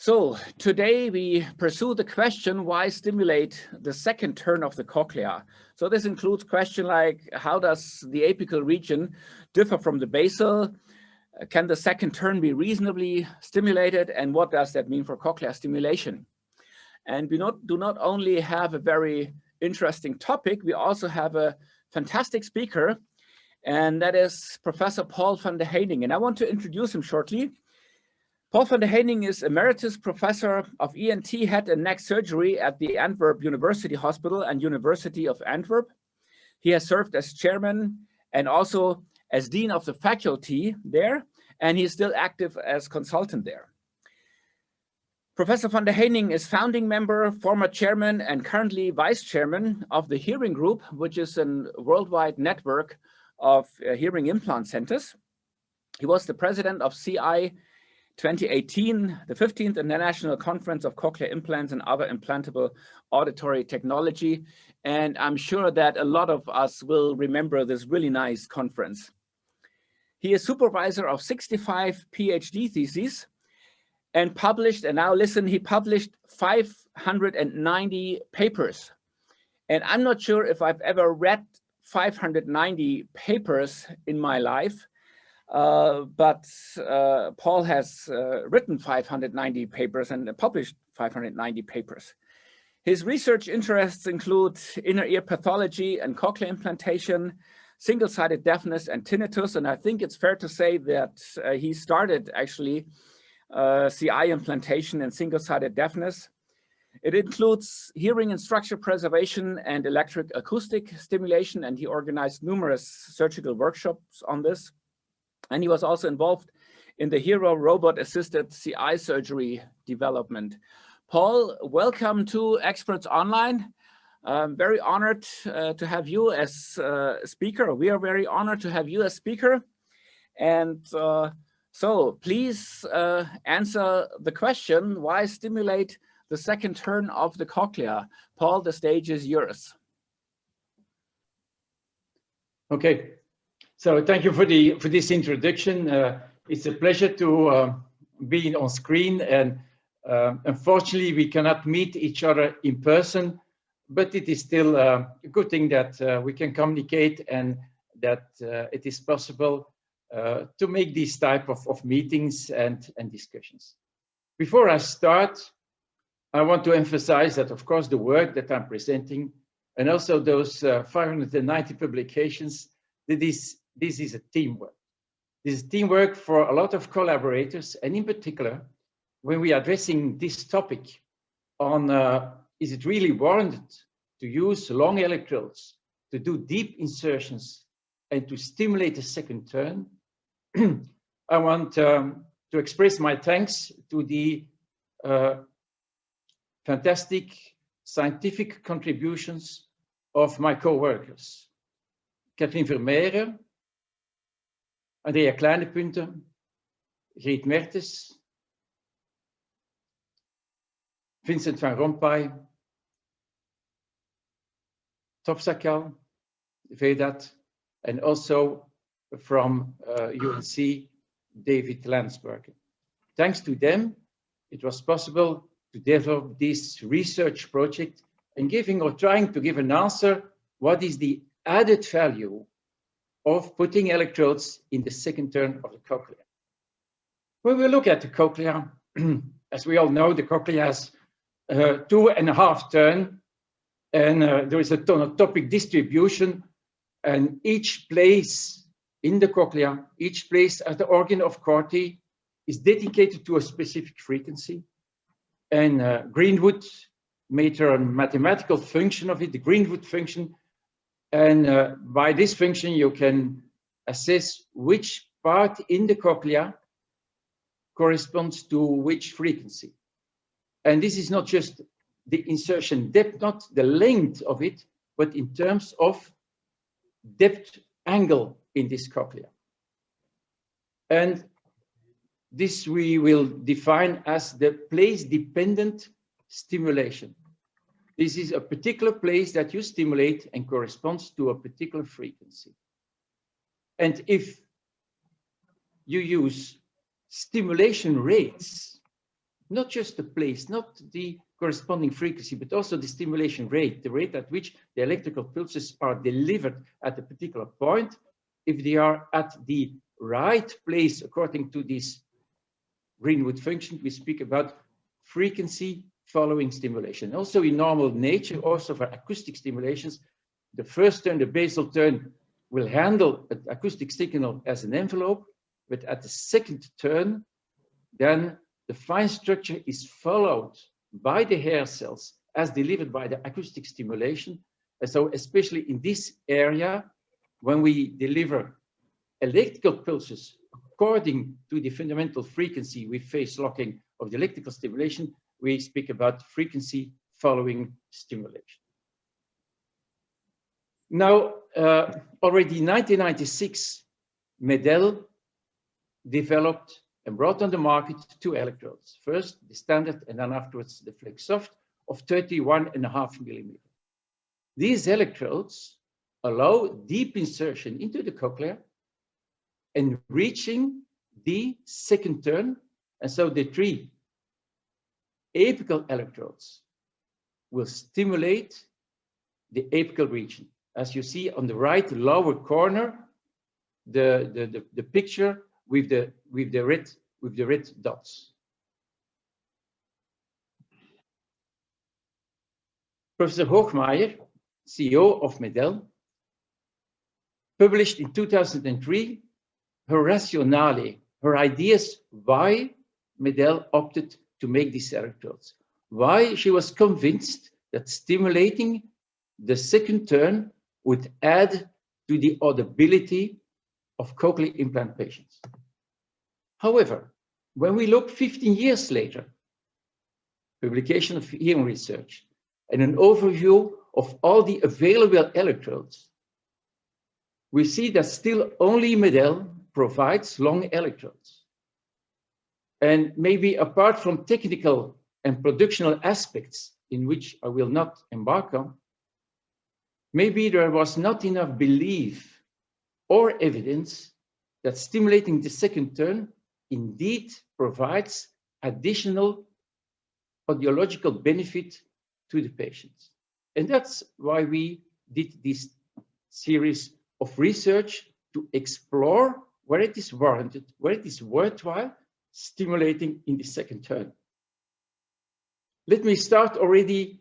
So today we pursue the question, why stimulate the second turn of the cochlea? So this includes questions like, how does the apical region differ from the basal? Can the second turn be reasonably stimulated? And what does that mean for cochlear stimulation? And we do not only have a very interesting topic, we also have a fantastic speaker, and that is Professor Paul van der Heyning. And I want to introduce him shortly. Paul van der Heyning is Emeritus Professor of ENT, Head and Neck Surgery at the Antwerp University Hospital and University of Antwerp. He has served as chairman and also as dean of the faculty there, and he is still active as consultant there. Professor van der Heyning is founding member, former chairman, and currently vice chairman of the Hearing Group, which is a worldwide network of hearing implant centers. He was the president of CI 2018, the 15th International Conference of Cochlear Implants and Other Implantable Auditory Technology. And I'm sure that a lot of us will remember this really nice conference. He is supervisor of 65 PhD theses and published, and now listen, he published 590 papers. And I'm not sure if I've ever read 590 papers in my life. But Paul has written 590 papers and published 590 papers. His research interests include inner ear pathology and cochlear implantation, single-sided deafness and tinnitus. And I think it's fair to say that he started actually CI implantation and single-sided deafness. It includes hearing and structure preservation and electric acoustic stimulation, and he organized numerous surgical workshops on this. And he was also involved in the Hero robot-assisted CI surgery development. Paul, welcome to Experts Online. I'm very honored to have you as a speaker. We are very honored to have you as speaker. And so please answer the question, why stimulate the second turn of the cochlea? Paul, the stage is yours. Okay. So thank you for this introduction. It's a pleasure to be on screen, and unfortunately we cannot meet each other in person, but it is still a good thing that we can communicate and that it is possible to make these type of meetings and discussions. Before I start, I want to emphasize that, of course, the work that I'm presenting and also those 590 publications, this is a teamwork. This is teamwork for a lot of collaborators, and in particular, when we are addressing this topic on is it really warranted to use long electrodes to do deep insertions and to stimulate a second turn, I want to express my thanks to the fantastic scientific contributions of my co-workers. Katrien Vermeijeren, Andrea Kleinepunter, Griet Mertens, Vincent van Rompuy, Topsakal, Vedat, and also from UNC, David Landsberger. Thanks to them, it was possible to develop this research project and trying to give an answer, what is the added value of putting electrodes in the second turn of the cochlea. When we look at the cochlea, as we all know, the cochlea has 2.5 turn, and there is a tonotopic distribution, and each place in the cochlea, each place at the organ of Corti is dedicated to a specific frequency. And Greenwood made a mathematical function of it, the Greenwood function. And by this function, you can assess which part in the cochlea corresponds to which frequency. And this is not just the insertion depth, not the length of it, but in terms of depth angle in this cochlea. And this we will define as the place-dependent stimulation. This is a particular place that you stimulate and corresponds to a particular frequency. And if you use stimulation rates not just the place, not the corresponding frequency, but also the stimulation rate, the rate at which the electrical pulses are delivered at a particular point. If they are at the right place according to this Greenwood function, we speak about frequency following stimulation. Also in normal nature, also for acoustic stimulations, the first turn, the basal turn, will handle an acoustic signal as an envelope, but at the second turn, then the fine structure is followed by the hair cells as delivered by the acoustic stimulation. And so especially in this area, when we deliver electrical pulses according to the fundamental frequency with phase locking of the electrical stimulation, we speak about frequency following stimulation. Now, already in 1996, Medel developed and brought on the market 2 electrodes. First, the standard, and then afterwards the FlexSoft of 31.5 millimeters. These electrodes allow deep insertion into the cochlea and reaching the second turn. And so the 3 apical electrodes will stimulate the apical region. As you see on the right lower corner, the picture with the red dots. Professor Hochmeier, CEO of Medel, published in 2003 her rationale, her ideas why Medel opted to make these electrodes, why she was convinced that stimulating the second turn would add to the audibility of cochlear implant patients. However, when we look 15 years later, publication of hearing research and an overview of all the available electrodes, we see that still only Medel provides long electrodes. And maybe apart from technical and productional aspects in which I will not embark on, maybe there was not enough belief or evidence that stimulating the second turn indeed provides additional audiological benefit to the patients. And that's why we did this series of research to explore where it is warranted, where it is worthwhile stimulating in the second turn. Let me start already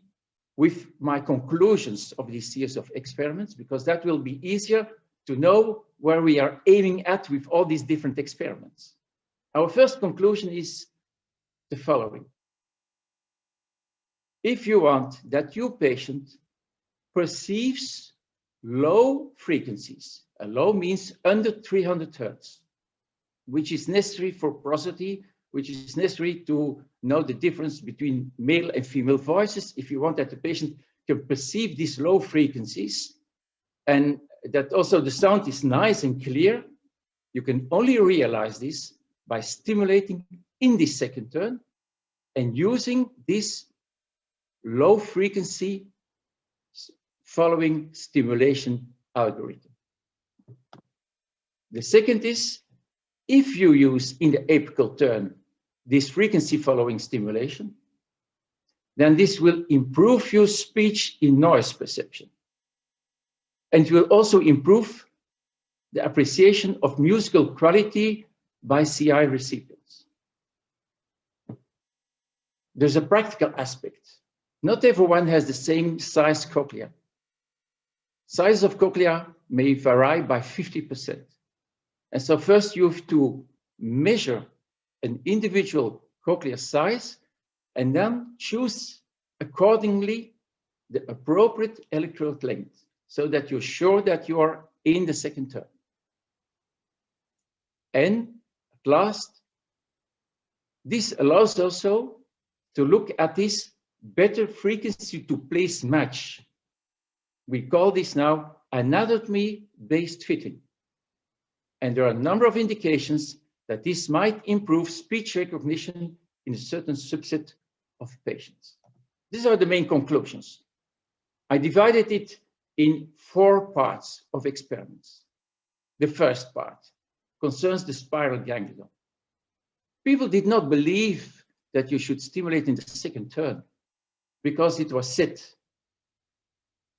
with my conclusions of this series of experiments, because that will be easier to know where we are aiming at with all these different experiments. Our first conclusion is the following. If you want that your patient perceives low frequencies, low means under 300 Hertz, which is necessary for prosody, which is necessary to know the difference between male and female voices. If you want that the patient can perceive these low frequencies and that also the sound is nice and clear, you can only realize this by stimulating in the second turn and using this low frequency following stimulation algorithm. The second is, if you use in the apical turn this frequency following stimulation, then this will improve your speech in noise perception. And it will also improve the appreciation of musical quality by CI recipients. There's a practical aspect. Not everyone has the same size cochlea. Size of cochlea may vary by 50%. And so first you have to measure an individual cochlear size and then choose accordingly the appropriate electrode length so that you're sure that you are in the second turn. And at last, this allows also to look at this better frequency to place match. We call this now anatomy-based fitting. And there are a number of indications that this might improve speech recognition in a certain subset of patients. These are the main conclusions. I divided it in 4 parts of experiments. The first part concerns the spiral ganglion. People did not believe that you should stimulate in the second turn, because it was said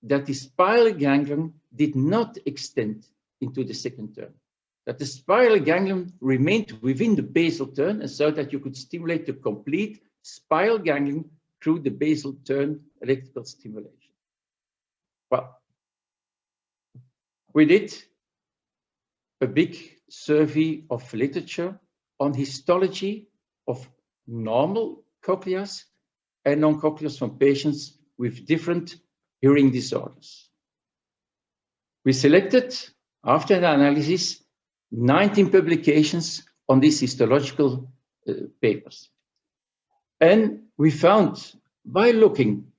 that the spiral ganglion did not extend into the second turn, that the spiral ganglion remained within the basal turn, and so that you could stimulate the complete spiral ganglion through the basal turn electrical stimulation. Well, we did a big survey of literature on histology of normal cochleas and non-cochlears from patients with different hearing disorders. We selected, after an analysis, 19 publications on these histological papers. And we found, by looking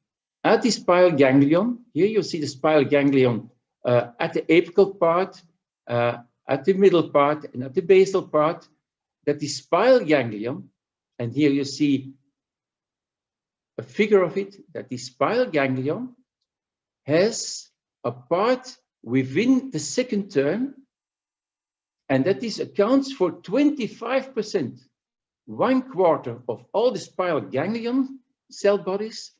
at the spiral ganglion, here you see the spiral ganglion at the apical part, at the middle part, and at the basal part, that the spiral ganglion, and here you see a figure of it, that the spiral ganglion has a part within the second turn, and that this accounts for 25%, 1/4 of all the spiral ganglion cell bodies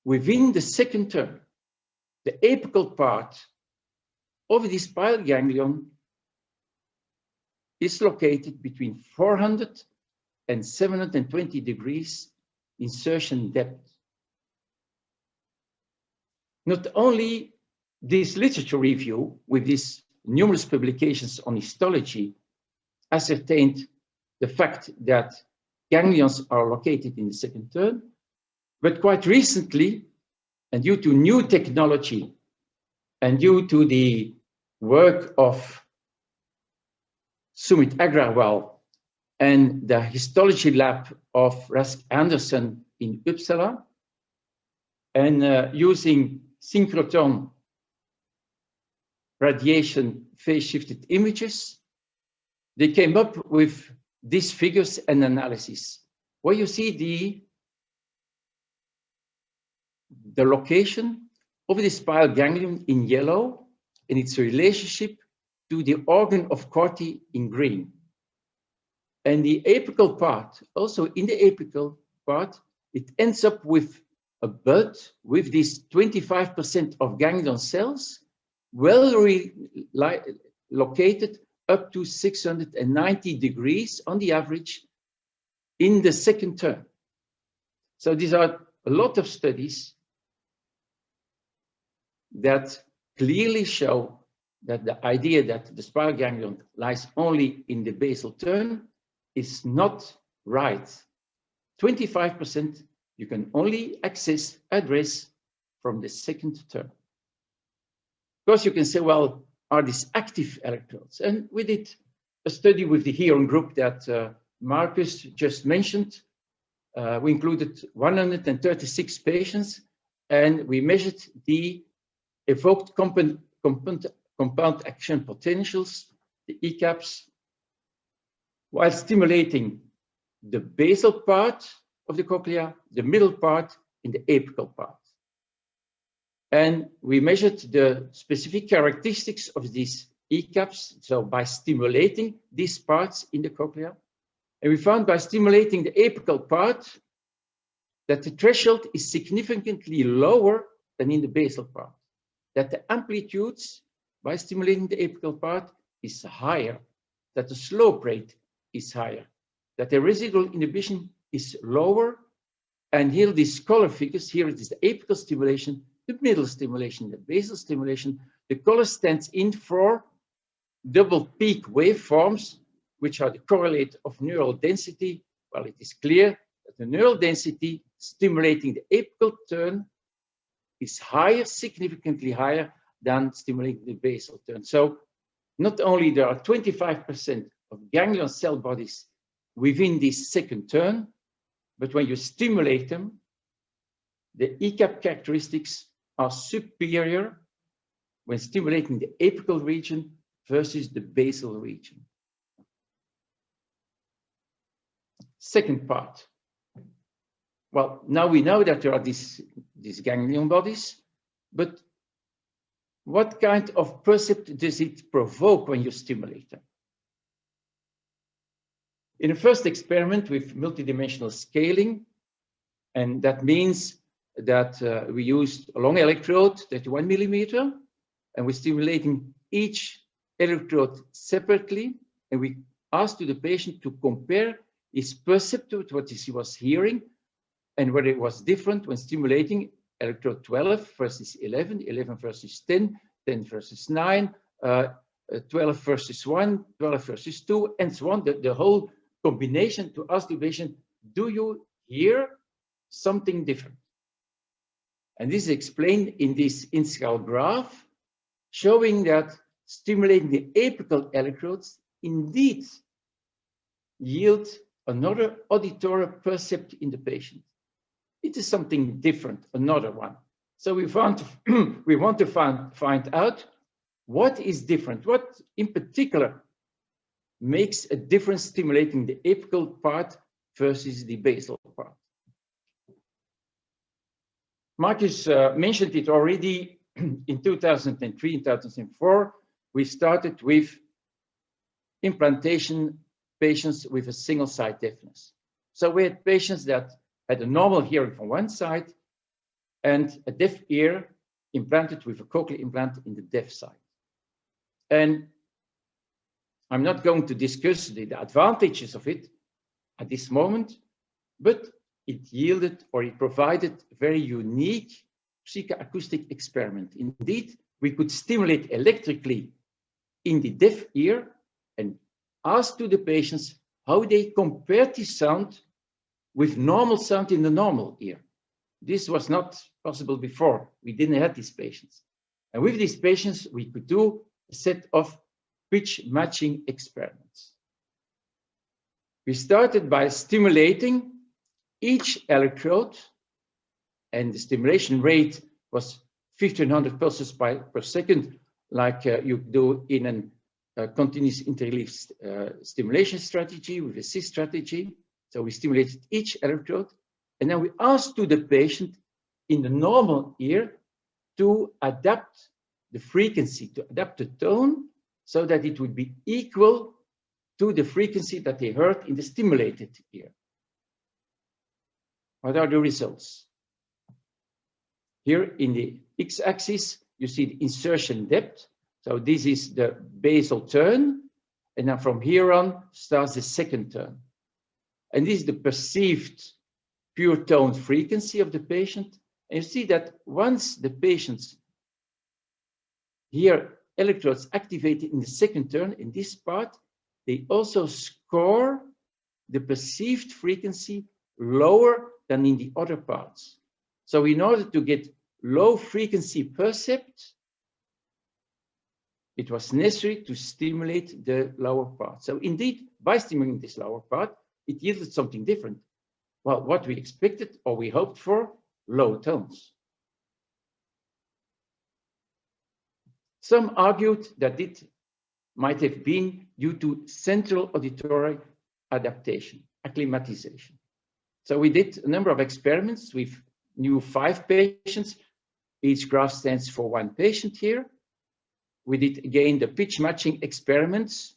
within the second turn. The apical part of the spiral ganglion is located between 400 and 720 degrees insertion depth. Not only this literature review with these numerous publications on histology ascertained the fact that ganglions are located in the second turn, but quite recently, and due to new technology and due to the work of Sumit Agrawal and the histology lab of Rask Anderson in Uppsala, and using synchrotron radiation phase-shifted images, they came up with these figures and analysis, where you see the location of the spiral ganglion in yellow and its relationship to the organ of Corti in green. And the apical part, also in the apical part, it ends up with a bud with this 25% of ganglion cells, well located up to 690 degrees on the average in the second turn. So these are a lot of studies that clearly show that the idea that the spiral ganglion lies only in the basal turn is not right. 25% you can only address from the second turn. Of course, you can say, well, are these active electrodes? And we did a study with the Heyning group that Marcus just mentioned. We included 136 patients, and we measured the evoked compound action potentials, the ECAPs, while stimulating the basal part of the cochlea, the middle part, and the apical part. And we measured the specific characteristics of these ECAPs, so by stimulating these parts in the cochlea. And we found by stimulating the apical part that the threshold is significantly lower than in the basal part, that the amplitudes by stimulating the apical part is higher, that the slope rate is higher, that the residual inhibition is lower. And here these color figures, here it is the apical stimulation, the middle stimulation, the basal stimulation. The color stands in for double peak waveforms, which are the correlate of neural density. Well, it is clear that the neural density stimulating the apical turn is higher, significantly higher than stimulating the basal turn. So not only there are 25% of ganglion cell bodies within this second turn, but when you stimulate them, the ECAP characteristics are superior when stimulating the apical region versus the basal region. Second part. Well, now we know that there are these ganglion bodies, but what kind of percept does it provoke when you stimulate them? In the first experiment with multidimensional scaling, and that means that we used a long electrode, 31 millimeter, and we're stimulating each electrode separately, and we asked the patient to compare his percept with what he was hearing, and whether it was different when stimulating electrode 12 versus 11, 11 versus 10, 10 versus 9, 12 versus 1, 12 versus 2, and so on, the whole combination, to ask the patient, do you hear something different? And this is explained in this in-scale graph, showing that stimulating the apical electrodes indeed yield another auditory percept in the patient. It is something different, another one. So we want to find out what is different, what in particular makes a difference stimulating the apical part versus the basal part. Marcus mentioned it already. In 2003 and 2004, we started with implantation patients with a single side deafness. So we had patients that had a normal hearing from one side and a deaf ear implanted with a cochlear implant in the deaf side. And I'm not going to discuss the advantages of it at this moment, but it yielded, or it provided, a very unique psychoacoustic experiment. Indeed, we could stimulate electrically in the deaf ear and ask to the patients how they compared the sound with normal sound in the normal ear. This was not possible before. We didn't have these patients. And with these patients, we could do a set of pitch matching experiments. We started by stimulating each electrode, and the stimulation rate was 1500 pulses per second, like you do in a continuous interleaf stimulation strategy with a CIS strategy. So we stimulated each electrode, and then we asked to the patient in the normal ear to adapt the frequency, to adapt the tone, so that it would be equal to the frequency that they heard in the stimulated ear. What are the results? Here in the x-axis, you see the insertion depth. So this is the basal turn, and then from here on starts the second turn. And this is the perceived pure tone frequency of the patient. And you see that once the patients hear electrodes activated in the second turn, in this part, they also score the perceived frequency lower than in the other parts. So in order to get low frequency percept, it was necessary to stimulate the lower part. So indeed, by stimulating this lower part, it yielded something different. Well, what we expected or we hoped for, low tones. Some argued that it might have been due to central auditory adaptation, acclimatization. So we did a number of experiments with new 5 patients. Each graph stands for 1 patient here. We did again the pitch matching experiments.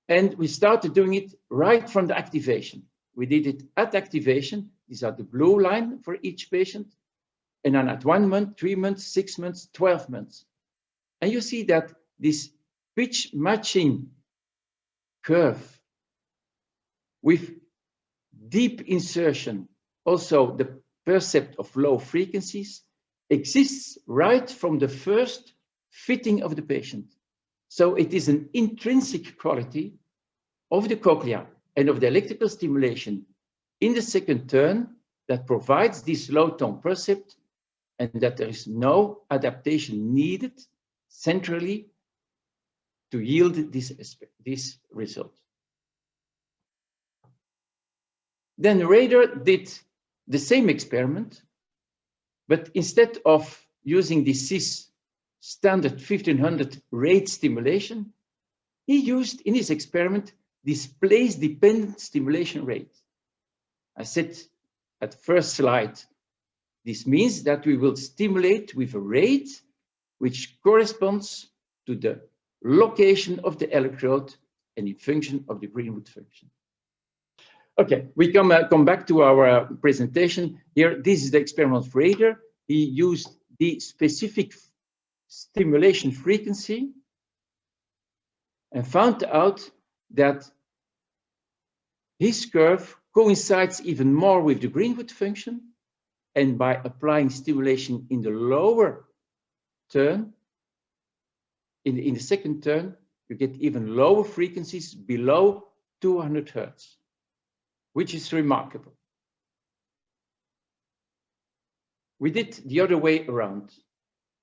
And we started doing it right from the activation. We did it at activation. These are the blue line for each patient. And then at 1 month, 3 months, 6 months, 12 months. And you see that this pitch matching curve with deep insertion, also the percept of low frequencies, exists right from the first fitting of the patient. So it is an intrinsic quality of the cochlea and of the electrical stimulation in the second turn that provides this low tone percept, and that there is no adaptation needed centrally to yield this result. Then Rader did the same experiment, but instead of using the CIS standard 1500 rate stimulation, he used in his experiment this place-dependent stimulation rate. I said at first slide, this means that we will stimulate with a rate which corresponds to the location of the electrode and in function of the Greenwood function. Okay, we come back to our presentation here. This is the experimental operator. He used the specific stimulation frequency and found out that his curve coincides even more with the Greenwood function, and by applying stimulation in the lower turn, in the second turn, you get even lower frequencies below 200 Hertz, which is remarkable. We did the other way around.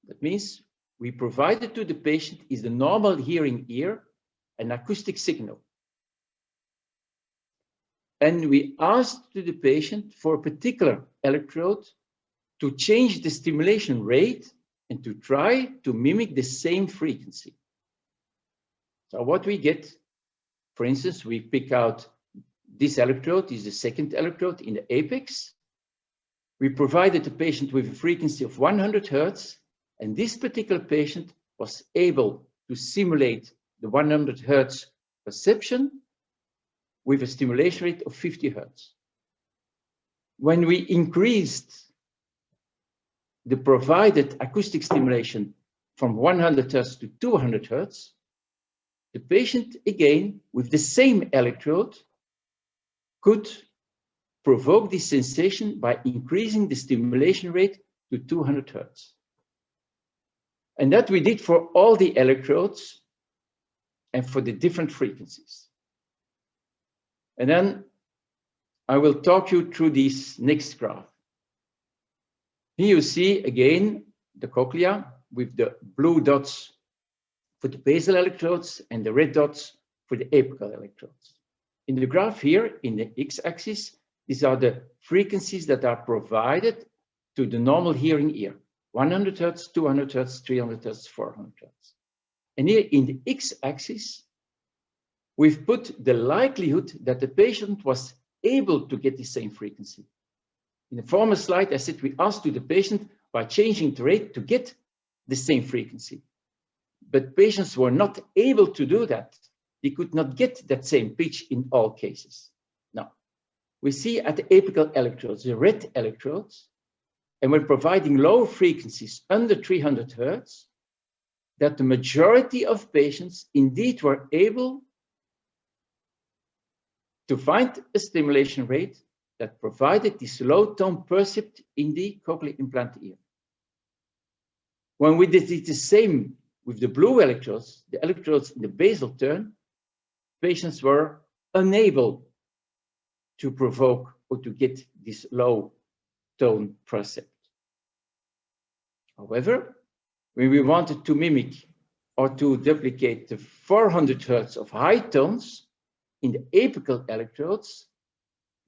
That means we provided to the patient is the normal hearing ear an acoustic signal. And we asked to the patient for a particular electrode to change the stimulation rate and to try to mimic the same frequency. So what we get, for instance, we pick out this electrode, is the second electrode in the apex. We provided the patient with a frequency of 100 Hertz, and this particular patient was able to simulate the 100 Hertz perception with a stimulation rate of 50 Hertz. When we increased the provided acoustic stimulation from 100 Hertz to 200 Hertz, the patient, again, with the same electrode, could provoke this sensation by increasing the stimulation rate to 200 Hertz. And that we did for all the electrodes and for the different frequencies. And then I will talk you through this next graph. Here you see again the cochlea with the blue dots for the basal electrodes and the red dots for the apical electrodes. In the graph here, in the x-axis, these are the frequencies that are provided to the normal hearing ear. 100 Hertz, 200 Hertz, 300 Hertz, 400 Hertz. And here in the x-axis, we've put the likelihood that the patient was able to get the same frequency. In the former slide, I said we asked to the patient by changing the rate to get the same frequency. But patients were not able to do that. They could not get that same pitch in all cases. Now, we see at the apical electrodes, the red electrodes, and when providing low frequencies under 300 Hertz, that the majority of patients indeed were able to find a stimulation rate that provided this low tone percept in the cochlear-implantat ear. When we did the same with the blue electrodes, the electrodes in the basal turn, patients were unable to provoke or to get this low tone percept. However, when we wanted to mimic or to duplicate the 400 Hertz of high tones in the apical electrodes,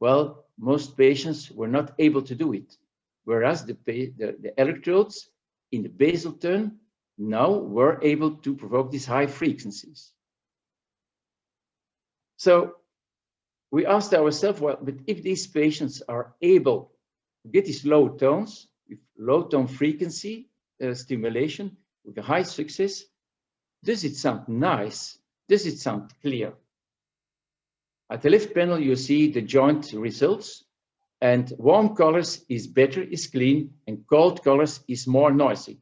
well, most patients were not able to do it, whereas the electrodes in the basal turn now were able to provoke these high frequencies. So we asked ourselves, well, but if these patients are able to get these low tones with low tone frequency stimulation with a high success, does it sound nice? Does it sound clear? At the left panel, you see the joint results, and warm colors is better, is clean, and cold colors is more noisy.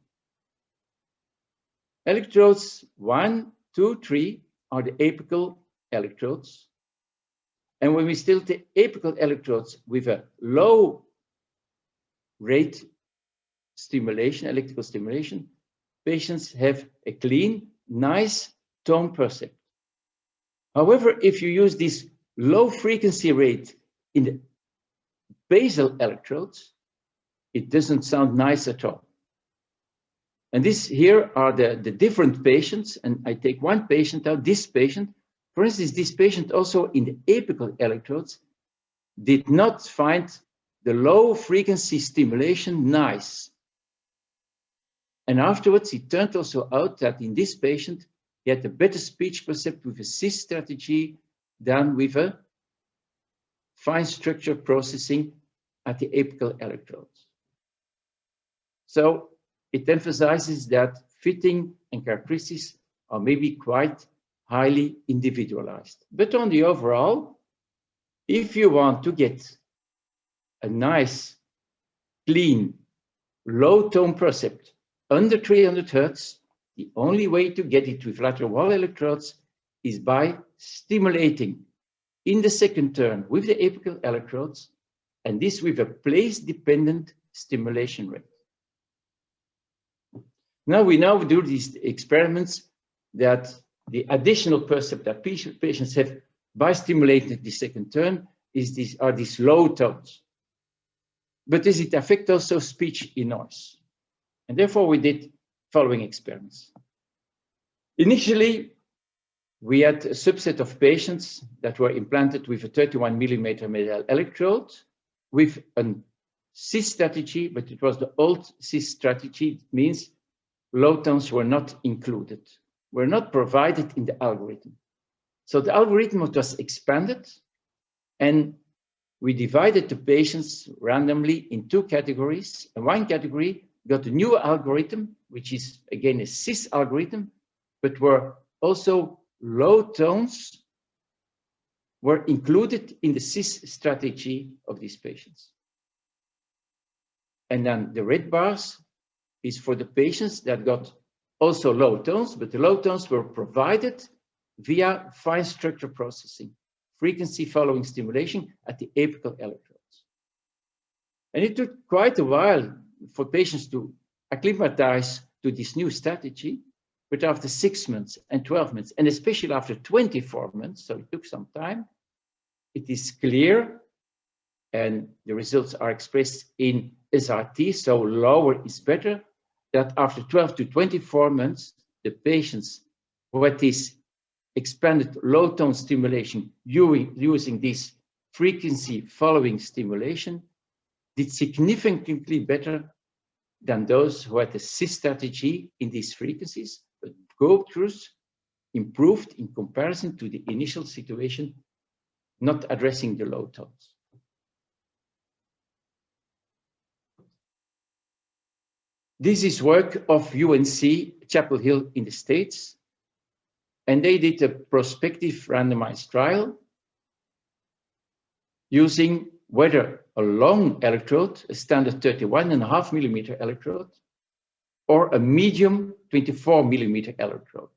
Electrodes 1, 2, 3 are the apical electrodes. And when we still take apical electrodes with a low rate stimulation, electrical stimulation, patients have a clean, nice tone percept. However, if you use this low frequency rate in the basal electrodes, it doesn't sound nice at all. And here are the different patients, and I take one patient out, this patient. For instance, this patient also in the apical electrodes did not find the low frequency stimulation nice. And afterwards, it turned also out that in this patient, he had a better speech percept with a CIS strategy than with a fine structure processing at the apical electrodes. So it emphasizes that fitting and characteristics are maybe quite highly individualized. But on the overall, if you want to get a nice, clean, low tone percept under 300 Hertz, the only way to get it with lateral wall electrodes is by stimulating in the second turn with the apical electrodes, and this with a place-dependent stimulation rate. Now we do these experiments that the additional percept that patients have by stimulating the second turn are these low tones. But does it affect also speech in noise? And therefore we did following experiments. Initially, we had a subset of patients that were implanted with a 31 millimeter medial electrode with a CIS strategy, but it was the old CIS strategy. It means low tones were not included, were not provided in the algorithm. So the algorithm was expanded, and we divided the patients randomly in two categories. And one category got a new algorithm, which is again a CIS algorithm, but were also low tones were included in the CIS strategy of these patients. And then the red bars is for the patients that got also low tones, but the low tones were provided via fine structure processing, frequency following stimulation at the apical electrodes. And it took quite a while for patients to acclimatize to this new strategy, but after 6 months and 12 months, and especially after 24 months, so it took some time, it is clear, and the results are expressed in SRT, so lower is better, that after 12 to 24 months, the patients who had this expanded low tone stimulation using this frequency following stimulation did significantly better than those who had a CIS strategy in these frequencies, but go-throughs improved in comparison to the initial situation, not addressing the low tones. This is work of UNC Chapel Hill in the States, and they did a prospective randomized trial using whether a long electrode, a standard 31.5 millimeter electrode, or a medium 24 millimeter electrode.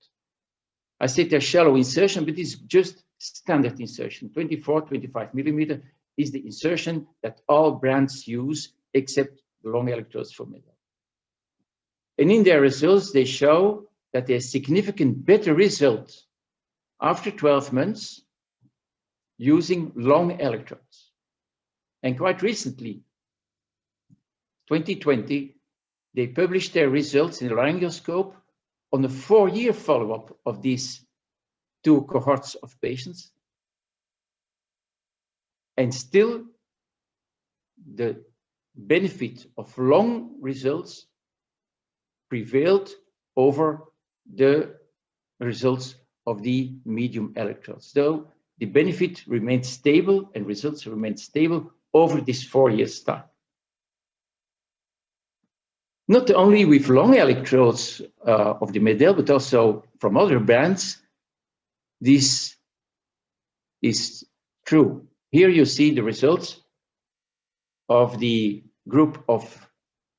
I said a shallow insertion, but it's just standard insertion. 24, 25 millimeter is the insertion that all brands use except the long electrodes for metal. And in their results, they show that there's significant better results after 12 months using long electrodes. And quite recently, 2020, they published their results in the laryngoscope on a 4-year follow-up of these 2 cohorts of patients. And still, the benefit of long results prevailed over the results of the medium electrodes. So the benefit remained stable and results remained stable over this 4 years time. Not only with long electrodes of the Medel, but also from other brands, this is true. Here you see the results of the group of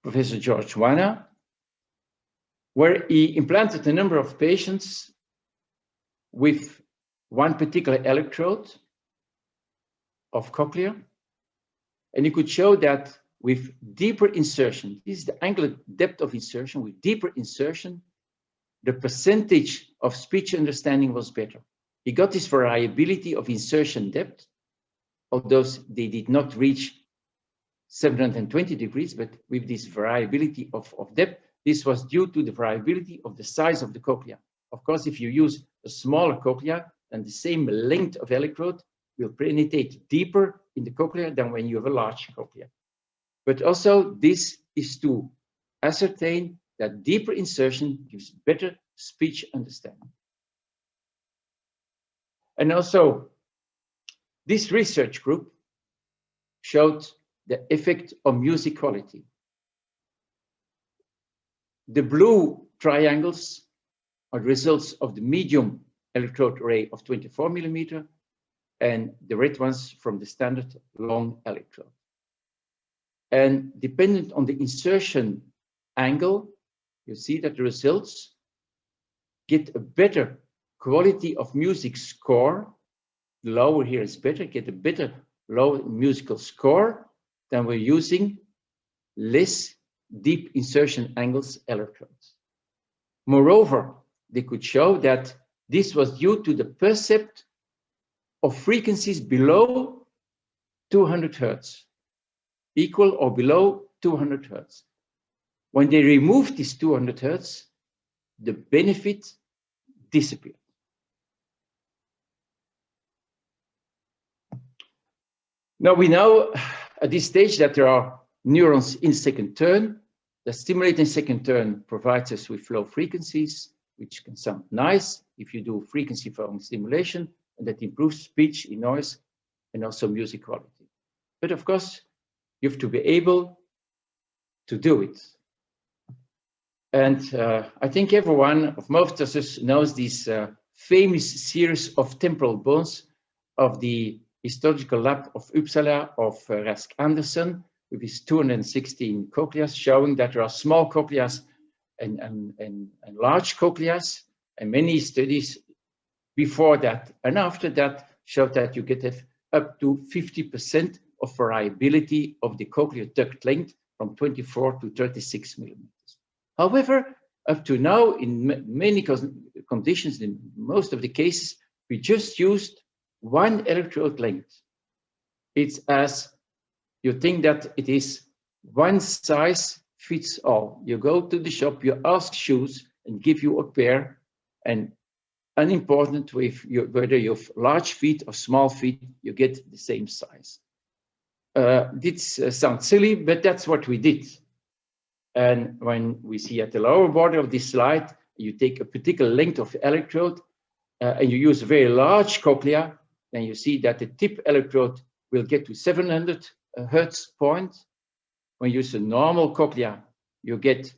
Professor George Wana, where he implanted a number of patients with one particular electrode of cochlear, and you could show that with deeper insertion, this is the angular depth of insertion, with deeper insertion, the percentage of speech understanding was better. He got this variability of insertion depth, although they did not reach 720 degrees, but with this variability of depth, this was due to the variability of the size of the cochlea. Of course, if you use a smaller cochlea, then the same length of electrode will penetrate deeper in the cochlea than when you have a large cochlea. But also, this is to ascertain that deeper insertion gives better speech understanding. And also, this research group showed the effect on music quality. The blue triangles are the results of the medium electrode array of 24 millimeter, and the red ones from the standard long electrode. And dependent on the insertion angle, you see that the results get a better quality of music score. The lower here is better, get a better low musical score than we're using less deep insertion angles electrodes. Moreover, they could show that this was due to the percept of frequencies below 200 Hertz, equal or below 200 Hertz. When they removed this 200 Hertz, the benefit disappeared. Now we know at this stage that there are neurons in second turn. The stimulating second turn provides us with low frequencies, which can sound nice if you do frequency following stimulation, and that improves speech in noise and also music quality. But of course, you have to be able to do it. And I think everyone, most of us, knows this famous series of temporal bones of the Histological Lab of Uppsala of Rask Andersen, with his 216 cochleas, showing that there are small cochleas and large cochleas, and many studies before that and after that showed that you get up to 50% of variability of the cochlear duct length from 24 to 36 millimeters. However, up to now, in many conditions, in most of the cases, we just used one electrode length. It's as you think that it is one size fits all. You go to the shop, you ask shoes and give you a pair, and unimportant whether you have large feet or small feet, you get the same size. This sounds silly, but that's what we did. And when we see at the lower border of this slide, you take a particular length of electrode and you use a very large cochlea, then you see that the tip electrode will get to 700 Hertz point. When you use a normal cochlea, you get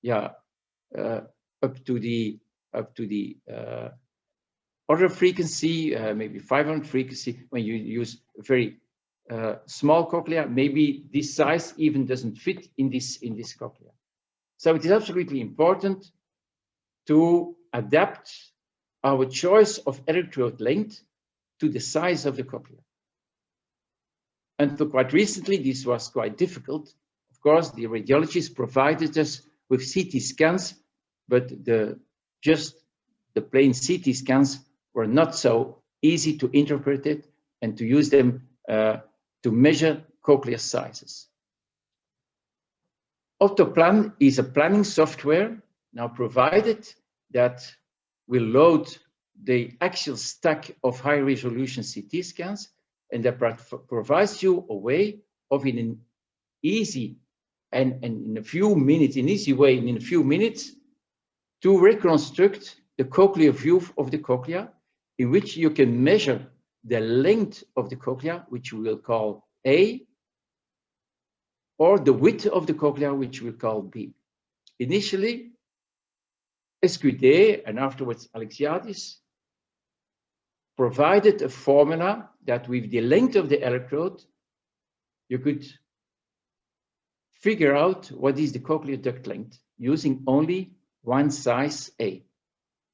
up to the other frequency, maybe 500 frequency. When you use a very small cochlea, maybe this size even doesn't fit in this cochlea. So it is absolutely important to adapt our choice of electrode length to the size of the cochlea. Until quite recently, this was quite difficult. Of course, the radiologists provided us with CT scans, but just the plain CT scans were not so easy to interpret it and to use them to measure cochlear sizes. Autoplan is a planning software now provided that will load the actual stack of high resolution CT scans, and that provides you a way of, in an easy and in a few minutes, in an easy way, in a few minutes, to reconstruct the cochlear view of the cochlea, in which you can measure the length of the cochlea, which we will call A, or the width of the cochlea, which we call B. Initially, Escudé and afterwards Alexiadis provided a formula that with the length of the electrode, you could figure out what is the cochlear duct length using only one size A.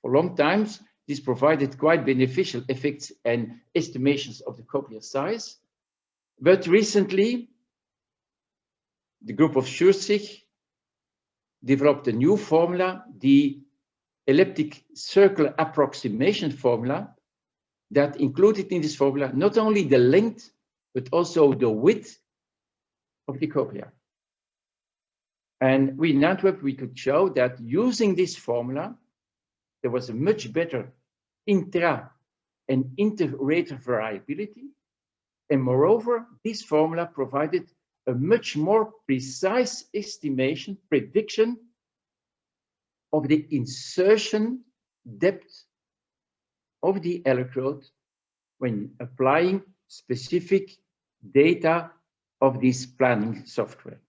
For long times, this provided quite beneficial effects and estimations of the cochlear size. But recently, the group of Schurzig developed a new formula, the elliptic circle approximation formula, that included in this formula not only the length, but also the width of the cochlea. And we in Antwerp, we could show that using this formula, there was a much better intra and inter-rater variability. And moreover, this formula provided a much more precise estimation, prediction of the insertion depth of the electrode when applying specific data of this planning software.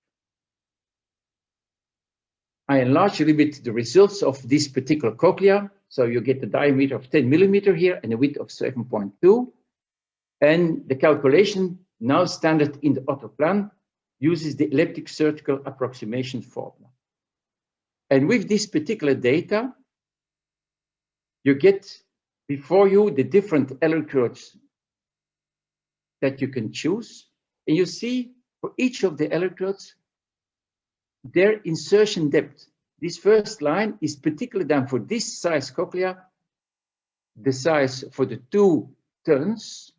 I enlarge a little bit the results of this particular cochlea. So you get the diameter of 10 millimeter here and a width of 7.2. And the calculation, now standard in the Autoplan, uses the elliptic surgical approximation formula. And with this particular data, you get before you the different electrodes that you can choose. And you see for each of the electrodes, their insertion depth. This first line is particularly done for this size cochlea, the size for the 2 turns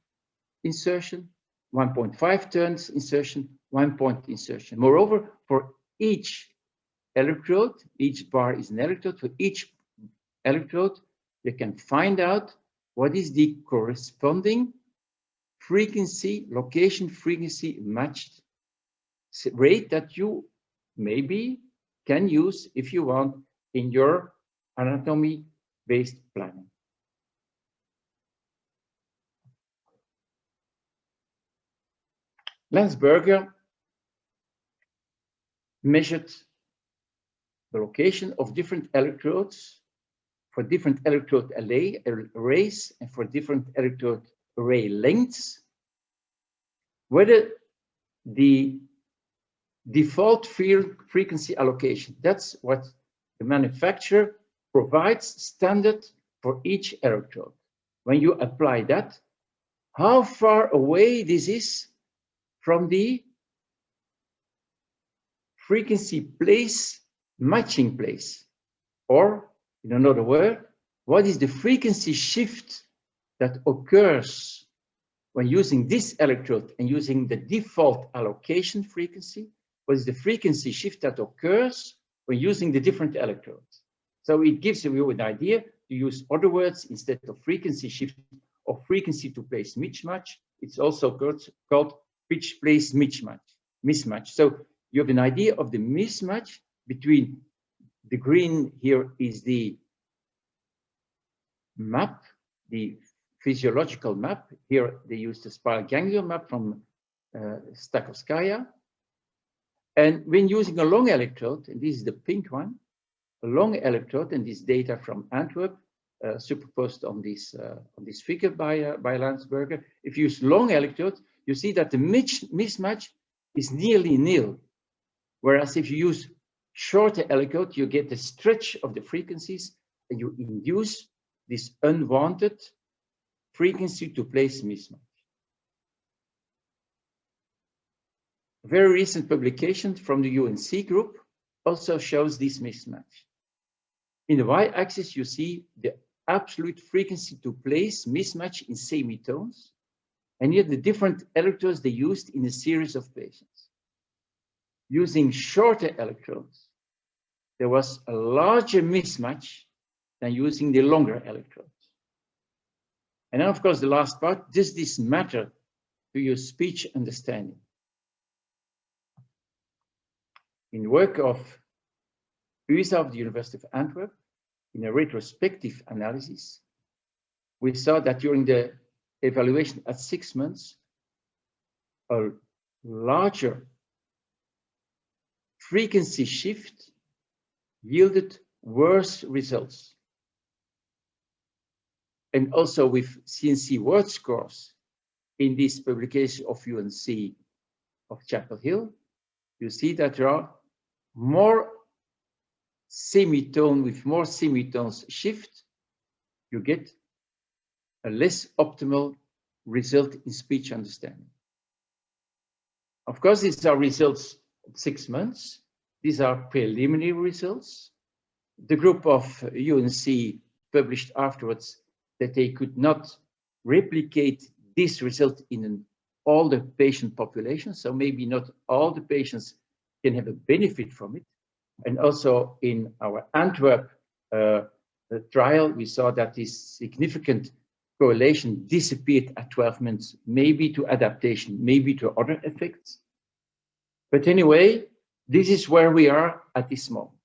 insertion, 1.5 turns insertion, 1 point insertion. Moreover, for each electrode, each bar is an electrode, for each electrode, you can find out what is the corresponding frequency, location frequency matched rate that you maybe can use if you want in your anatomy-based planning. Landsberger measured the location of different electrodes for different electrode arrays and for different electrode array lengths, whether the default field frequency allocation, that's what the manufacturer provides standard for each electrode. When you apply that, how far away this is from the frequency place, matching place, or in another word, what is the frequency shift that occurs when using this electrode and using the default allocation frequency? What is the frequency shift that occurs when using the different electrodes? So it gives you an idea to use other words instead of frequency shift or frequency to place mismatch. It's also called pitch place mismatch. So you have an idea of the mismatch between the green here is the map, the physiological map. Here they use the spiral ganglion map from Stakhovskaya. And when using a long electrode, and this is the pink one, a long electrode, and this data from Antwerp, superposed on this figure by Landsberger. If you use long electrode, you see that the mismatch is nearly nil. Whereas if you use shorter electrode, you get the stretch of the frequencies and you induce this unwanted frequency to place mismatch. A very recent publication from the UNC group also shows this mismatch. In the y-axis, you see the absolute frequency to place mismatch in semitones, and here the different electrodes they used in a series of patients. Using shorter electrodes, there was a larger mismatch than using the longer electrodes. And then, of course, the last part, does this matter to your speech understanding? In the work of USA of the University of Antwerp, in a retrospective analysis, we saw that during the evaluation at 6 months, a larger frequency shift yielded worse results. And also with CNC word scores in this publication of UNC of Chapel Hill, you see that there are more semitone, with more semitones shift, you get a less optimal result in speech understanding. Of course, these are results of 6 months. These are preliminary results. The group of UNC published afterwards that they could not replicate this result in all the patient population. So maybe not all the patients can have a benefit from it. And also in our Antwerp trial, we saw that this significant correlation disappeared at 12 months, maybe to adaptation, maybe to other effects. But anyway, this is where we are at this moment.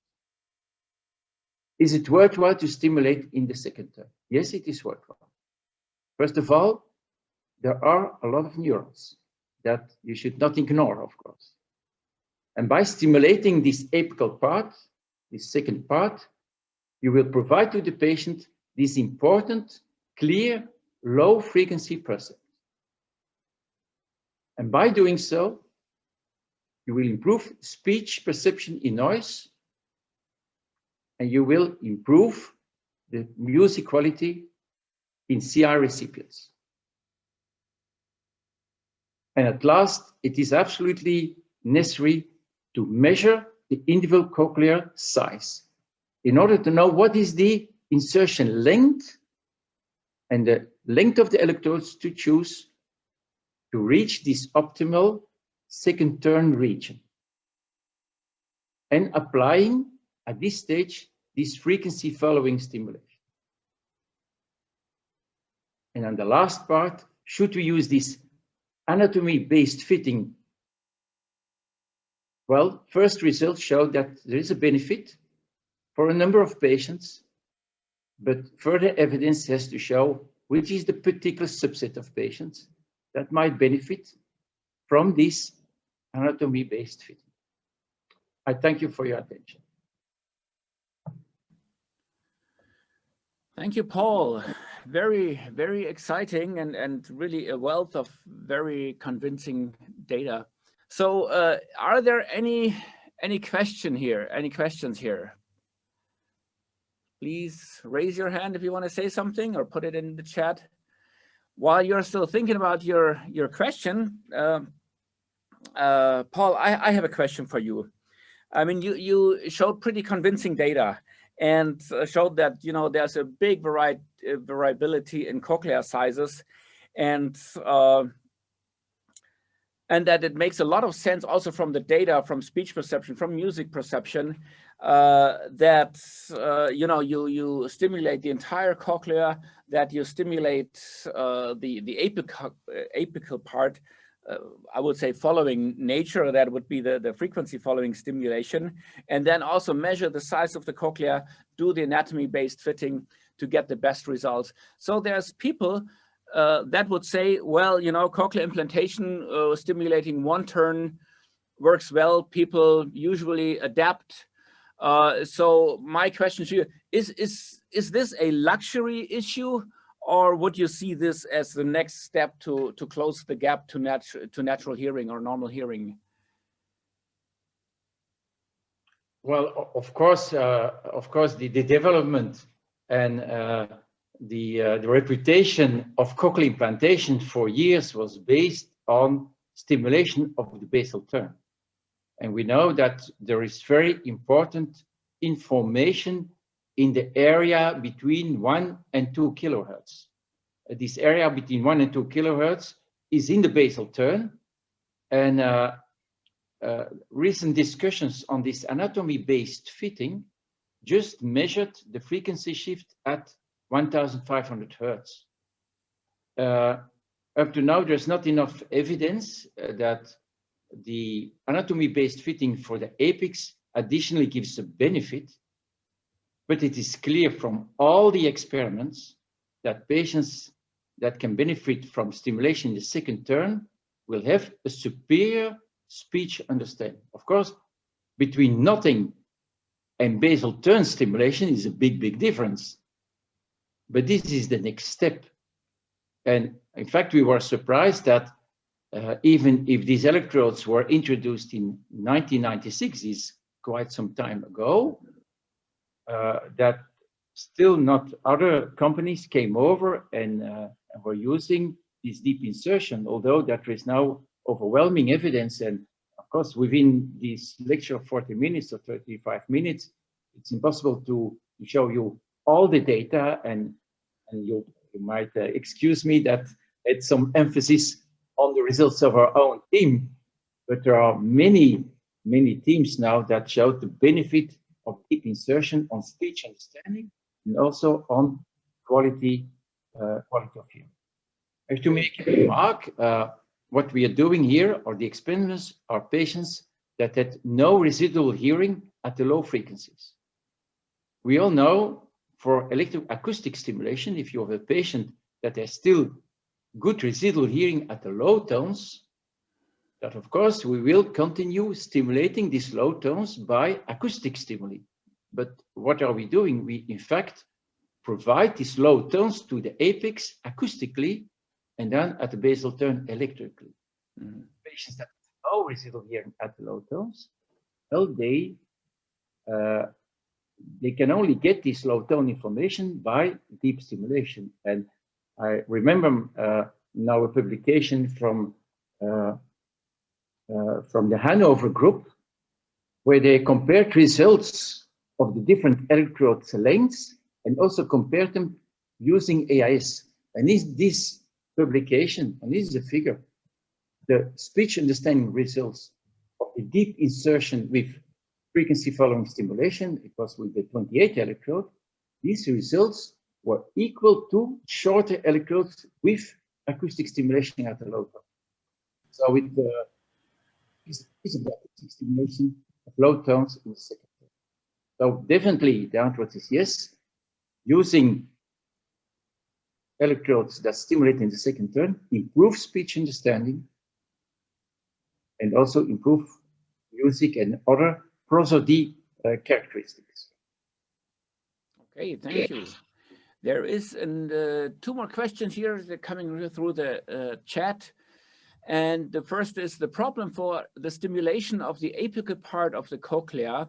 Is it worthwhile to stimulate in the second term? Yes, it is worthwhile. First of all, there are a lot of neurons that you should not ignore, of course. And by stimulating this apical part, this second part, you will provide to the patient this important, clear, low frequency percept. And by doing so, you will improve speech perception in noise, and you will improve the music quality in CI recipients. And at last, it is absolutely necessary to measure the individual cochlear size in order to know what is the insertion length and the length of the electrodes to choose to reach this optimal second turn region. And applying at this stage this frequency following stimulation. And on the last part, should we use this anatomy-based fitting? Well, first results show that there is a benefit for a number of patients, but further evidence has to show which is the particular subset of patients that might benefit from this anatomy-based fitting. I thank you for your attention. Thank you, Paul. Very, very exciting and really a wealth of very convincing data. So are there any questions here? Please raise your hand if you want to say something or put it in the chat. While you're still thinking about your question, Paul, I have a question for you. I mean, you showed pretty convincing data and showed that, you know, there's a big variability in cochlear sizes, and that it makes a lot of sense also from the data, from speech perception, from music perception, that you know, you stimulate the entire cochlea, that you stimulate the apical part. I would say following nature, that would be the frequency following stimulation, and then also measure the size of the cochlea, do the anatomy-based fitting to get the best results. So there's people that would say, well, you know, cochlear implantation stimulating one turn works well. People usually adapt. So my question to you is this a luxury issue, or would you see this as the next step to close the gap to natural hearing or normal hearing? Well, of course, the development and the reputation of cochlear implantation for years was based on stimulation of the basal turn. And we know that there is very important information in the area between 1 and 2 kilohertz. This area between 1 and 2 kilohertz is in the basal turn, and recent discussions on this anatomy-based fitting just measured the frequency shift at 1,500 hertz. Up to now, there's not enough evidence that the anatomy-based fitting for the apex additionally gives a benefit, but it is clear from all the experiments that patients that can benefit from stimulation in the second turn will have a superior speech understanding. Of course, between nothing and basal turn stimulation is a big difference, but this is the next step. And in fact, we were surprised that even if these electrodes were introduced in 1996, is quite some time ago, that still not other companies came over and were using this deep insertion, although there is now overwhelming evidence. And of course, within this lecture of 40 minutes or 35 minutes, it's impossible to show you all the data, and you might excuse me that it's some emphasis on the results of our own team, but there are many teams now that show the benefit of deep insertion on speech understanding and also on quality of hearing. I have to make a remark. What we are doing here, or the experiments, are patients that had no residual hearing at the low frequencies. We all know for electroacoustic stimulation, if you have a patient that has still good residual hearing at the low tones, that of course we will continue stimulating these low tones by acoustic stimuli. But what are we doing? We, in fact, provide these low tones to the apex acoustically and then at the basal turn electrically. Patients that have no residual hearing at the low tones, well, they can only get this low tone information by deep stimulation. And I remember now a publication from the Hanover group, where they compared results of the different electrode lengths and also compared them using AIS. And this publication, and this is a figure, the speech understanding results of the deep insertion with frequency following stimulation, it was with the 28 electrode, these results were equal to shorter electrodes with acoustic stimulation at the low tone. So it is about acoustic stimulation of low tones in the second tone. So definitely the answer is yes. Using electrodes that stimulate in the second turn improve speech understanding and also improve music and other prosody characteristics. Okay, thank you. There is two more questions here that are coming through the chat. And the first is the problem for the stimulation of the apical part of the cochlea,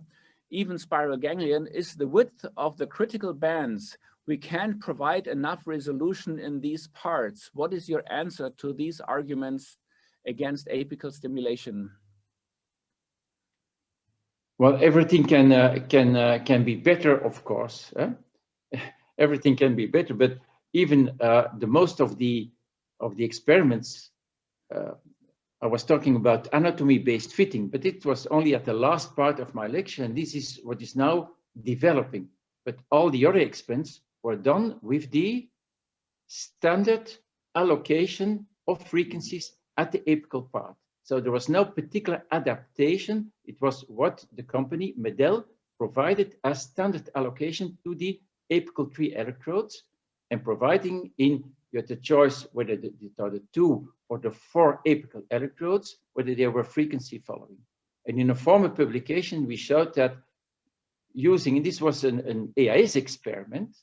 even spiral ganglion, is the width of the critical bands. We can't provide enough resolution in these parts. What is your answer to these arguments against apical stimulation? Well, everything can be better, of course. Everything can be better, but even the most of the experiments, I was talking about anatomy-based fitting, but it was only at the last part of my lecture, and this is what is now developing. But all the other experiments were done with the standard allocation of frequencies at the apical part. So there was no particular adaptation. It was what the company, Medel, provided as standard allocation to the apical 3 electrodes, and providing you had the choice whether it are the 2 or the 4 apical electrodes, whether they were frequency following. And in a former publication, we showed that using, and this was an AIS experiment,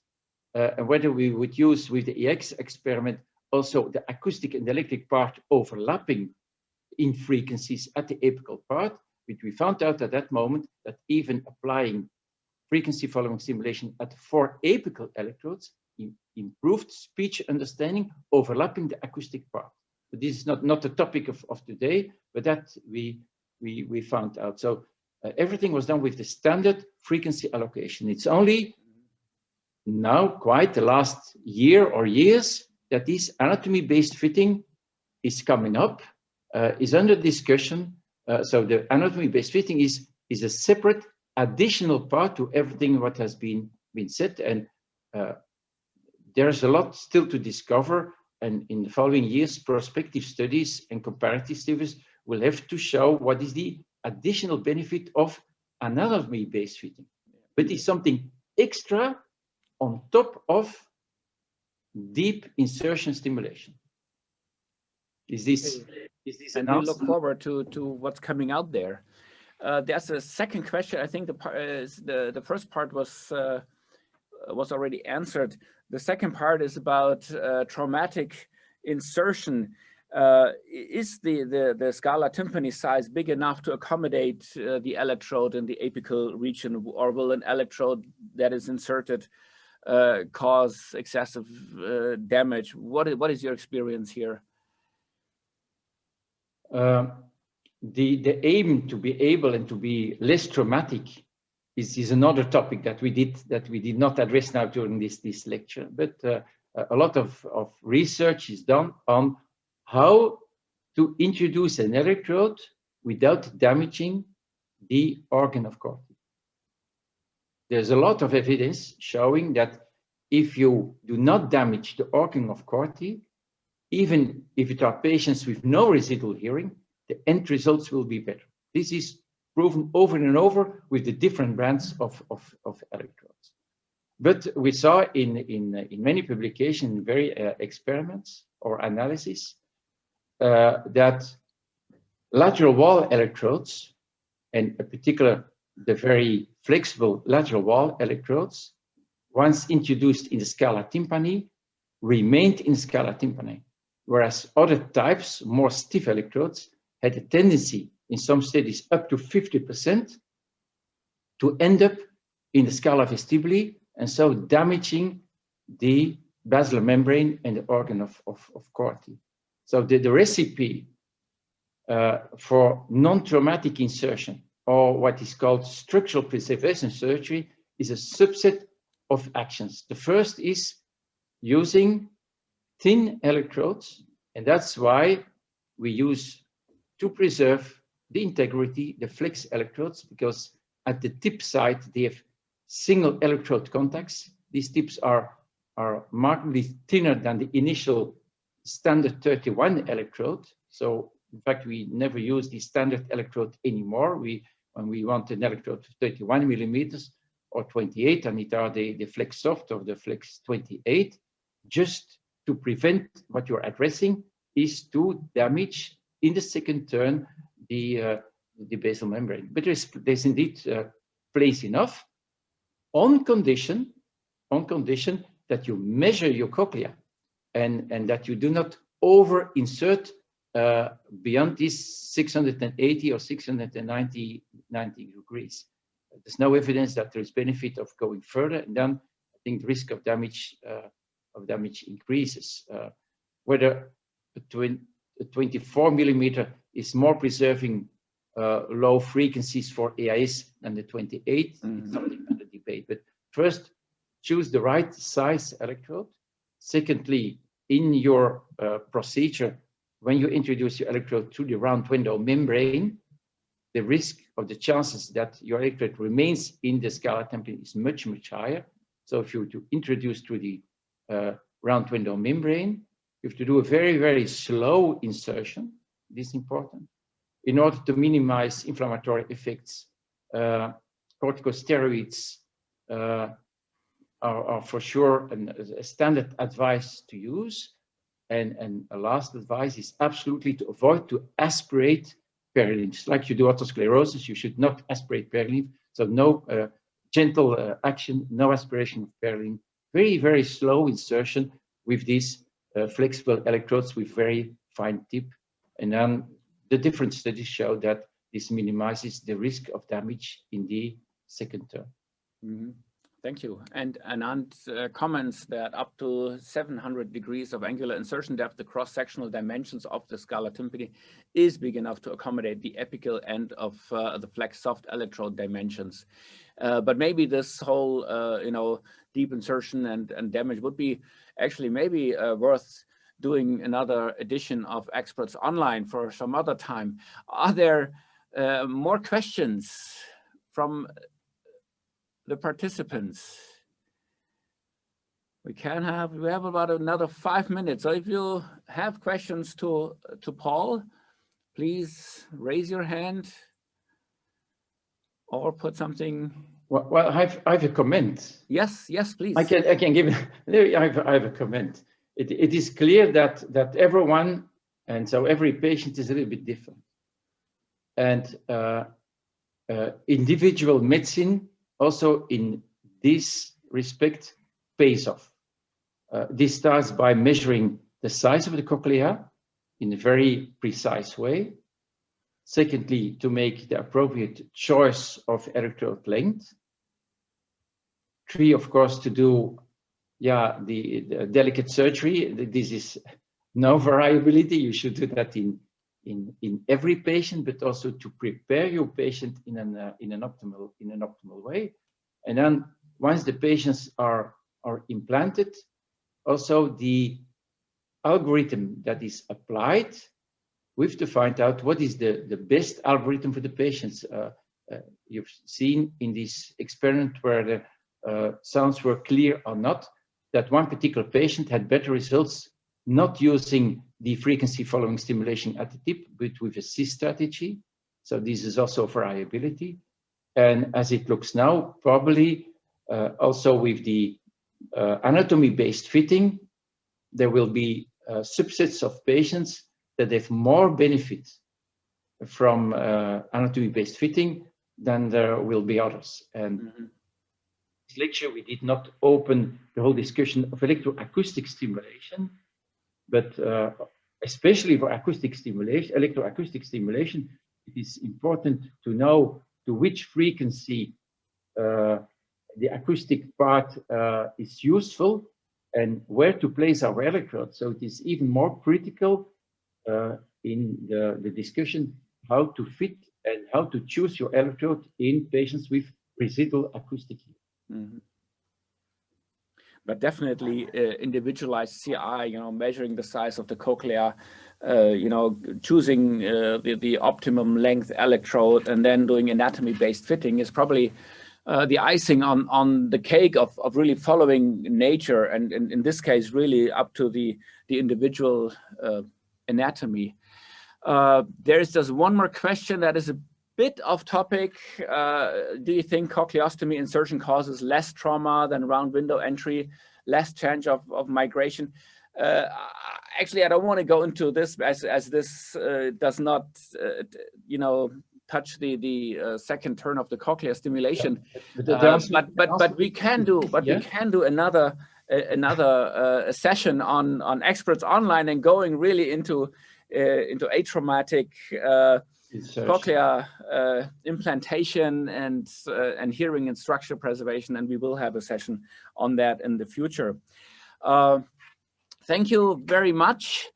and whether we would use with the AX experiment also the acoustic and electric part overlapping in frequencies at the apical part, which we found out at that moment that even applying frequency following stimulation at 4 apical electrodes improved speech understanding overlapping the acoustic part. But this is not the topic of today, but that we found out. So everything was done with the standard frequency allocation. It's only now quite the last year or years that this anatomy-based fitting is coming up, is under discussion. So the anatomy-based fitting is a separate additional part to everything what has been said, and there's a lot still to discover, and in the following years prospective studies and comparative studies will have to show what is the additional benefit of anatomy-based fitting. But it's something extra on top of deep insertion stimulation. Is this and we look forward to what's coming out there. There's a second question. I think the first part was already answered. The second part is about traumatic insertion. Is the scala tympani size big enough to accommodate the electrode in the apical region, or will an electrode that is inserted cause excessive damage? What is your experience here? The aim to be able and to be less traumatic is another topic that we did not address now during this lecture. But a lot of research is done on how to introduce an electrode without damaging the organ of Corti. There's a lot of evidence showing that if you do not damage the organ of Corti, even if it are patients with no residual hearing, the end results will be better. This is proven over and over with the different brands of electrodes. But we saw in many publications, very experiments or analysis, that lateral wall electrodes, and a particular the very flexible lateral wall electrodes, once introduced in the scala tympani, remained in scala tympani, whereas other types, more stiff electrodes, had a tendency in some studies up to 50% to end up in the scala vestibuli, and so damaging the basilar membrane and the organ of Corti. So the recipe for non-traumatic insertion, or what is called structural preservation surgery, is a subset of actions. The first is using thin electrodes, and that's why we use to preserve the integrity, the flex electrodes, because at the tip side, they have single electrode contacts. These tips are markedly thinner than the initial standard 31 electrode. So in fact, we never use the standard electrode anymore. When we want an electrode of 31 millimeters or 28, and it are the flex soft or the flex 28, just to prevent what you're addressing is to damage in the second turn the basal membrane. But there's indeed place enough on condition that you measure your cochlea and that you do not over insert beyond these 680 or 690 degrees. There's no evidence that there is benefit of going further, and then I think the risk of damage increases. Whether a 24 millimeter is more preserving low frequencies for AIS than the 28, it's something under debate. But first, choose the right size electrode. Secondly, in your procedure, when you introduce your electrode through the round window membrane, the risk of the chances that your electrode remains in the scala tympani is much, much higher. So if you were to introduce through the round window membrane, you have to do a very, very slow insertion. This is important. In order to minimize inflammatory effects, corticosteroids are for sure a standard advice to use. And a last advice is absolutely to avoid to aspirate perilymph. Like you do atherosclerosis, you should not aspirate perilymph. So no gentle action, no aspiration of perilymph. Very, very slow insertion with these flexible electrodes with very fine tip. And then the different studies show that this minimizes the risk of damage in the second term. Mm-hmm. Thank you. And Anand comments that up to 700 degrees of angular insertion depth, the cross-sectional dimensions of the scala tympani is big enough to accommodate the apical end of the flex soft electrode dimensions. But maybe this whole, deep insertion and damage would be actually maybe worth doing another edition of Experts Online for some other time. Are there more questions from the participants? We have about another 5 minutes. So if you have questions to Paul, please raise your hand or put something. Well, I have a comment. Yes, please. I can give. I have a comment. It is clear that everyone, and so every patient is a little bit different, and individual medicine also in this respect pays off. This starts by measuring the size of the cochlea in a very precise way. Secondly, to make the appropriate choice of electrode length. 3, of course, to do the delicate surgery. This is no variability. You should do that in every patient, but also to prepare your patient in an optimal way. And then once the patients are implanted, also the algorithm that is applied, we have to find out what is the best algorithm for the patients. You've seen in this experiment where the sounds were clear or not, that one particular patient had better results not using the frequency following stimulation at the tip, but with a CIS strategy. So this is also variability. And as it looks now, probably also with the anatomy-based fitting, there will be subsets of patients that have more benefit from anatomy-based fitting then there will be others. And this lecture, we did not open the whole discussion of electroacoustic stimulation, but especially for acoustic stimulation, electroacoustic stimulation, it is important to know to which frequency the acoustic part is useful and where to place our electrode. So it is even more critical in the discussion how to fit and how to choose your electrode in patients with residual acoustic. But definitely individualized CI, measuring the size of the cochlea, choosing the optimum length electrode and then doing anatomy-based fitting is probably the icing on the cake of really following nature, and in this case, really up to the individual anatomy. There is just one more question that is a bit off topic. Do you think cochleostomy insertion causes less trauma than round window entry, less chance of migration? Actually, I don't want to go into this as this does not, touch the second turn of the cochlear stimulation. But we can do another session on Experts Online and going really into atraumatic cochlear implantation and hearing and structure preservation, and we will have a session on that in the future. Thank you very much.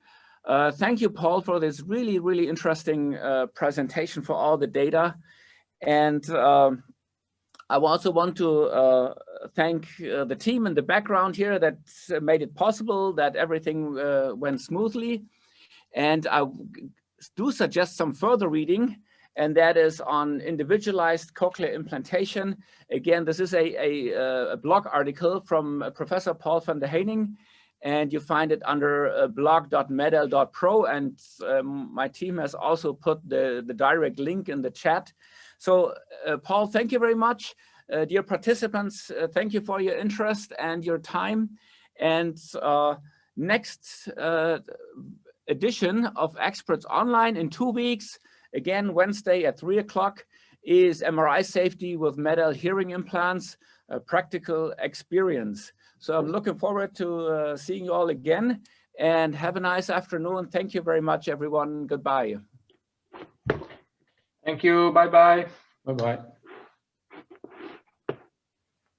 Thank you, Paul, for this really, really interesting presentation for all the data. And I also want to thank the team in the background here that made it possible, that everything went smoothly. And I do suggest some further reading, and that is on individualized cochlear implantation. Again, this is a blog article from Professor Paul van der Heyning, and you find it under blog.medel.pro, and my team has also put the direct link in the chat. So Paul, thank you very much. Dear participants, thank you for your interest and your time. And next edition of Experts Online in 2 weeks, again Wednesday at 3 o'clock, is MRI safety with Medel hearing implants, a practical experience. So I'm looking forward to seeing you all again, and have a nice afternoon. Thank you very much, everyone. Goodbye. Thank you. Bye-bye. Bye-bye.